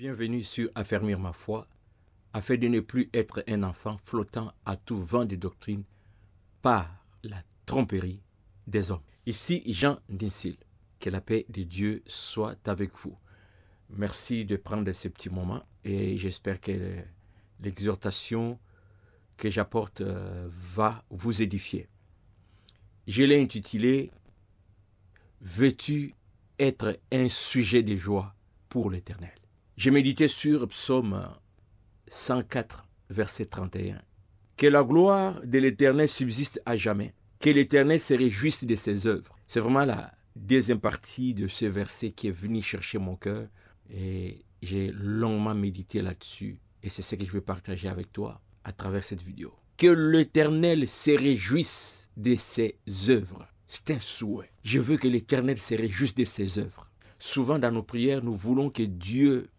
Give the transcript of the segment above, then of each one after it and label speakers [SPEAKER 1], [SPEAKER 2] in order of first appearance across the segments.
[SPEAKER 1] Bienvenue sur Affermir ma foi, afin de ne plus être un enfant flottant à tout vent de doctrine par la tromperie des hommes. Ici Jean Dinsil, que la paix de Dieu soit avec vous. Merci de prendre ce petit moment et j'espère que l'exhortation que j'apporte va vous édifier. Je l'ai intitulé « Veux-tu être un sujet de joie pour l'Éternel ?» J'ai médité sur Psaume 104, verset 31. Que la gloire de l'Éternel subsiste à jamais, que l'Éternel se réjouisse de ses œuvres. C'est vraiment la deuxième partie de ce verset qui est venu chercher mon cœur et j'ai longuement médité là-dessus et c'est ce que je veux partager avec toi à travers cette vidéo. Que l'Éternel se réjouisse de ses œuvres. C'est un souhait. Je veux que l'Éternel se réjouisse de ses œuvres. Souvent dans nos prières, nous voulons que Dieu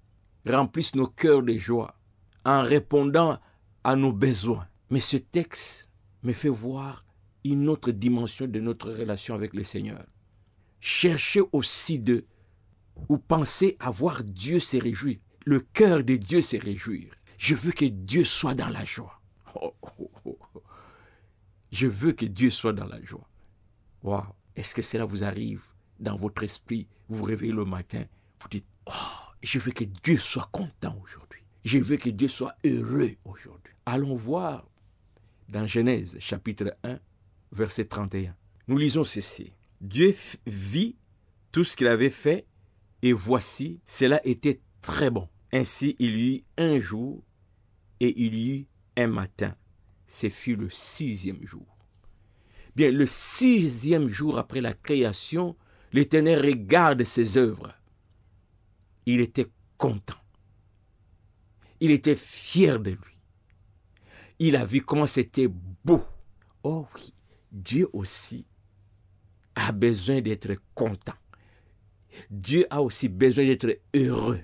[SPEAKER 1] remplisse nos cœurs de joie en répondant à nos besoins. Mais ce texte me fait voir une autre dimension de notre relation avec le Seigneur. Cherchez aussi ou pensez à voir Dieu se réjouir, le cœur de Dieu se réjouir. Je veux que Dieu soit dans la joie. Je veux que Dieu soit dans la joie. Waouh! Est-ce que cela vous arrive dans votre esprit? Vous vous réveillez le matin, vous dites, oh, je veux que Dieu soit content aujourd'hui. Je veux que Dieu soit heureux aujourd'hui. Allons voir dans Genèse chapitre 1, verset 31. Nous lisons ceci. Dieu vit tout ce qu'il avait fait et voici, cela était très bon. Ainsi, il y eut un jour et il y eut un matin. Ce fut le 6e jour. Bien, le 6e jour après la création, l'Éternel regarde ses œuvres. Il était content. Il était fier de lui. Il a vu comment c'était beau. Oh oui, Dieu aussi a besoin d'être content. Dieu a aussi besoin d'être heureux.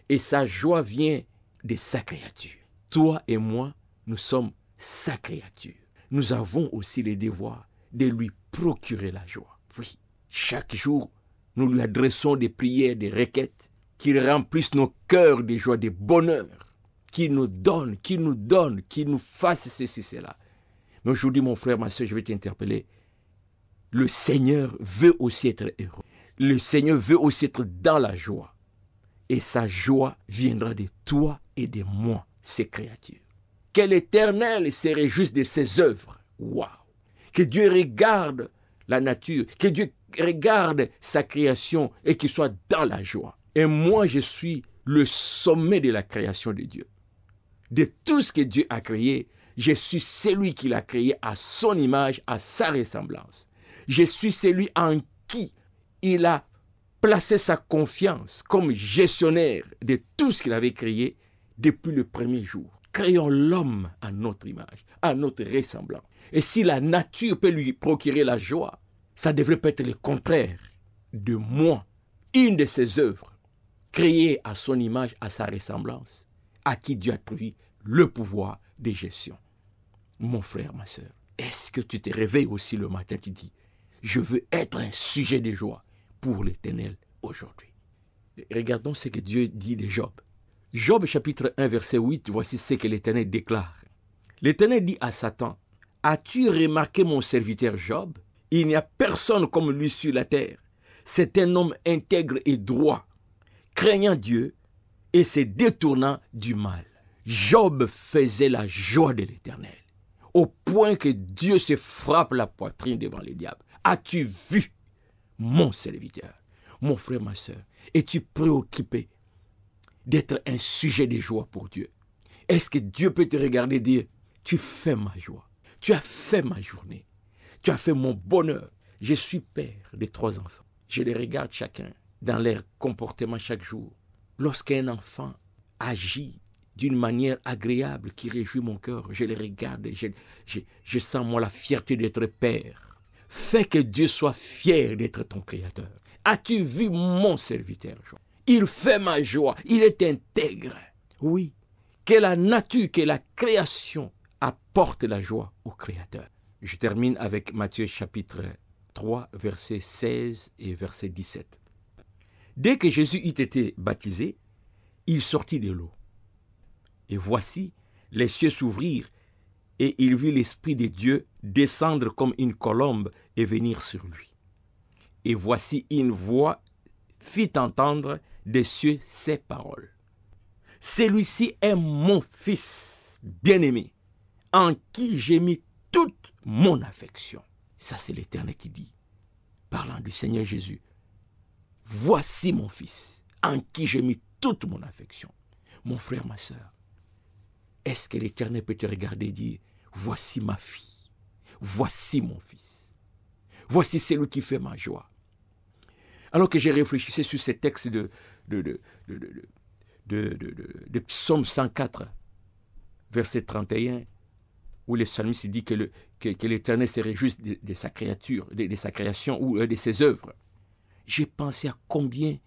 [SPEAKER 1] Et sa joie vient de sa créature. Toi et moi, nous sommes sa créature. Nous avons aussi le devoir de lui procurer la joie. Oui, chaque jour, nous lui adressons des prières, des requêtes, qu'il remplisse nos cœurs de joie, de bonheur, qu'il nous donne, qu'il nous fasse ceci, cela. Mais aujourd'hui, mon frère, ma soeur, je vais t'interpeller. Le Seigneur veut aussi être heureux. Le Seigneur veut aussi être dans la joie. Et sa joie viendra de toi et de moi, ses créatures. Que l'Éternel se réjouisse de ses œuvres. Waouh! Que Dieu regarde la nature, que Dieu regarde sa création et qu'il soit dans la joie. Et moi, je suis le sommet de la création de Dieu. De tout ce que Dieu a créé, je suis celui qu'il a créé à son image, à sa ressemblance. Je suis celui en qui il a placé sa confiance comme gestionnaire de tout ce qu'il avait créé depuis le premier jour. Créons l'homme à notre image, à notre ressemblance. Et si la nature peut lui procurer la joie, ça devrait pas être le contraire de moi, une de ses œuvres, créée à son image, à sa ressemblance, à qui Dieu a attribué le pouvoir de gestion. Mon frère, ma soeur, est-ce que tu te réveilles aussi le matin, tu dis, je veux être un sujet de joie pour l'Éternel aujourd'hui. Regardons ce que Dieu dit de Job. Job chapitre 1 verset 8, voici ce que l'Éternel déclare. L'Éternel dit à Satan, as-tu remarqué mon serviteur Job? Il n'y a personne comme lui sur la terre. C'est un homme intègre et droit, craignant Dieu et se détournant du mal. Job faisait la joie de l'Éternel, au point que Dieu se frappe la poitrine devant les diables. As-tu vu mon serviteur? Mon frère, ma soeur, es-tu préoccupé d'être un sujet de joie pour Dieu? Est-ce que Dieu peut te regarder et dire, tu fais ma joie, tu as fait ma journée, tu as fait mon bonheur. Je suis père de 3 enfants. Je les regarde chacun dans leur comportement chaque jour. Lorsqu'un enfant agit d'une manière agréable qui réjouit mon cœur, je les regarde et je sens moi la fierté d'être père. Fais que Dieu soit fier d'être ton créateur. As-tu vu mon serviteur? Il fait ma joie, il est intègre. Oui, que la nature, que la création apporte la joie au créateur. Je termine avec Matthieu chapitre 3, versets 16 et verset 17. Dès que Jésus eut été baptisé, il sortit de l'eau. Et voici, les cieux s'ouvrirent, et il vit l'Esprit de Dieu descendre comme une colombe et venir sur lui. Et voici, une voix fit entendre des cieux ces paroles. Celui-ci est mon Fils bien-aimé, en qui j'ai mis toute mon affection. Ça, c'est l'Éternel qui dit, parlant du Seigneur Jésus. Voici mon Fils, en qui j'ai mis toute mon affection. Mon frère, ma soeur, est-ce que l'Éternel peut te regarder et dire, voici ma fille, voici mon Fils, voici celui qui fait ma joie. Alors que j'ai réfléchi sur ces textes de Psaume 104, verset 31, où le psalmiste dit que l'Éternel se réjouit de sa créature, de sa création ou de ses œuvres. J'ai pensé à combien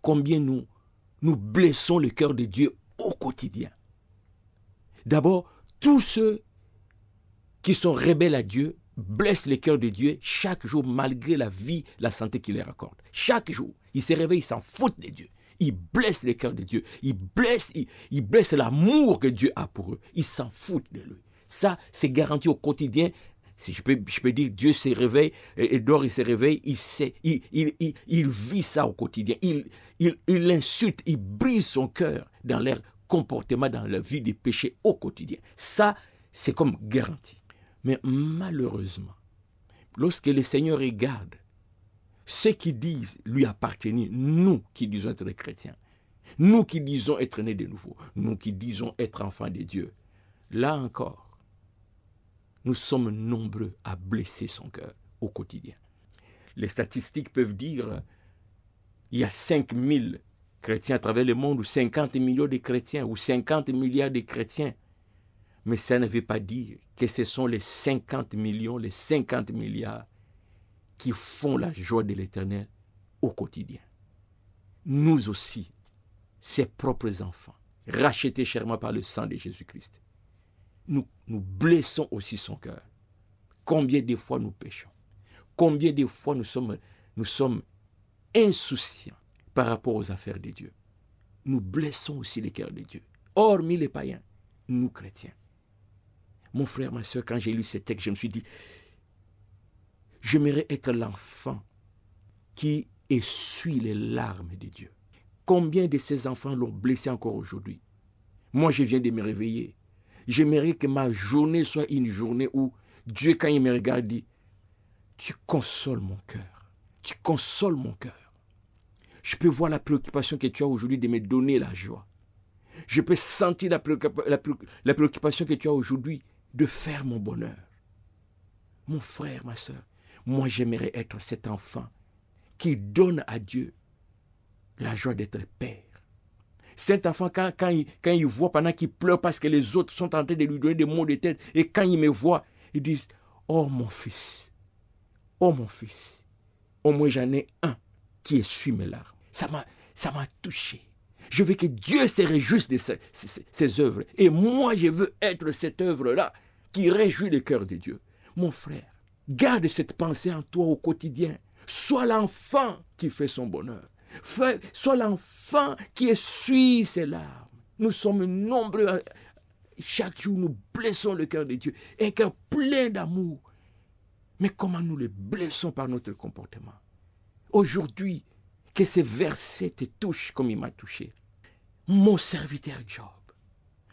[SPEAKER 1] nous blessons le cœur de Dieu au quotidien. D'abord, tous ceux qui sont rebelles à Dieu blessent le cœur de Dieu chaque jour malgré la vie, la santé qu'il leur accorde. Chaque jour, ils se réveillent, ils s'en foutent de Dieu. Ils blessent le cœur de Dieu. Ils blessent l'amour que Dieu a pour eux. Ils s'en foutent de lui. Ça, c'est garanti au quotidien. Si je peux dire, Dieu se réveille, et dort, il se réveille, il vit ça au quotidien. Il l'insulte, il brise son cœur dans leur comportement, dans leur vie de péché au quotidien. Ça, c'est comme garanti. Mais malheureusement, lorsque le Seigneur regarde ceux qui disent lui appartenir, nous qui disons être des chrétiens, nous qui disons être nés de nouveau, nous qui disons être enfants de Dieu, là encore, nous sommes nombreux à blesser son cœur au quotidien. Les statistiques peuvent dire il y a 5000 chrétiens à travers le monde, ou 50 millions de chrétiens, ou 50 milliards de chrétiens. Mais ça ne veut pas dire que ce sont les 50 millions, les 50 milliards qui font la joie de l'Éternel au quotidien. Nous aussi, ses propres enfants, rachetés chèrement par le sang de Jésus-Christ, nous blessons aussi son cœur. Combien de fois nous péchons? Combien de fois nous sommes insouciants par rapport aux affaires de Dieu? Nous blessons aussi le cœur de Dieu. Hormis les païens, nous chrétiens. Mon frère, ma soeur, quand j'ai lu ce texte, je me suis dit, j'aimerais être l'enfant qui essuie les larmes de Dieu. Combien de ces enfants l'ont blessé encore aujourd'hui? Moi, je viens de me réveiller. J'aimerais que ma journée soit une journée où Dieu, quand il me regarde, dit, tu consoles mon cœur. Tu consoles mon cœur. Je peux voir la préoccupation que tu as aujourd'hui de me donner la joie. Je peux sentir la préoccupation que tu as aujourd'hui de faire mon bonheur. Mon frère, ma soeur, moi j'aimerais être cet enfant qui donne à Dieu la joie d'être père. Cet enfant, quand il voit pendant qu'il pleure parce que les autres sont en train de lui donner des maux de tête, et quand il me voit, il dit, oh mon fils, au moins j'en ai un qui essuie mes larmes. Ça m'a touché. Je veux que Dieu se réjouisse de ses œuvres. Et moi, je veux être cette œuvre-là qui réjouit le cœur de Dieu. Mon frère, garde cette pensée en toi au quotidien. Sois l'enfant qui fait son bonheur. Sois l'enfant qui essuie ses larmes. Nous sommes nombreux. Chaque jour, nous blessons le cœur de Dieu. Un cœur plein d'amour. Mais comment nous le blessons par notre comportement? Aujourd'hui, que ces versets te touchent comme il m'a touché. Mon serviteur Job,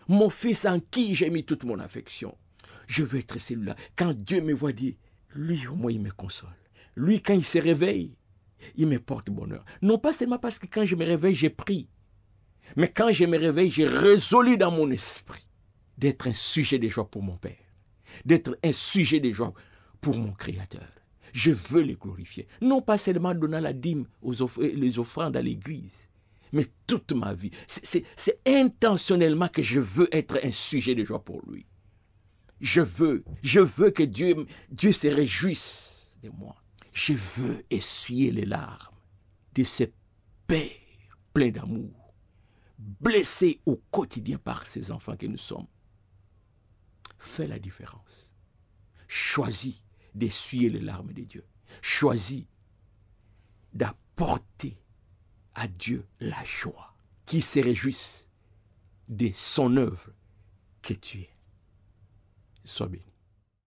[SPEAKER 1] mon fils en qui j'ai mis toute mon affection. Je veux être celui-là. Quand Dieu me voit dire, lui au moins il me console. Lui quand il se réveille, il me porte bonheur. Non pas seulement parce que quand je me réveille, j'ai pris. Mais quand je me réveille, j'ai résolu dans mon esprit d'être un sujet de joie pour mon Père. D'être un sujet de joie pour mon Créateur. Je veux les glorifier. Non pas seulement donnant la dîme, les offrandes à l'église, mais toute ma vie. C'est intentionnellement que je veux être un sujet de joie pour lui. Je veux que Dieu se réjouisse de moi. Je veux essuyer les larmes de ce Père plein d'amour, blessé au quotidien par ces enfants que nous sommes. Fais la différence. Choisis d'essuyer les larmes de Dieu. Choisis d'apporter à Dieu la joie qui se réjouissent de son œuvre que tu es. Sois béni.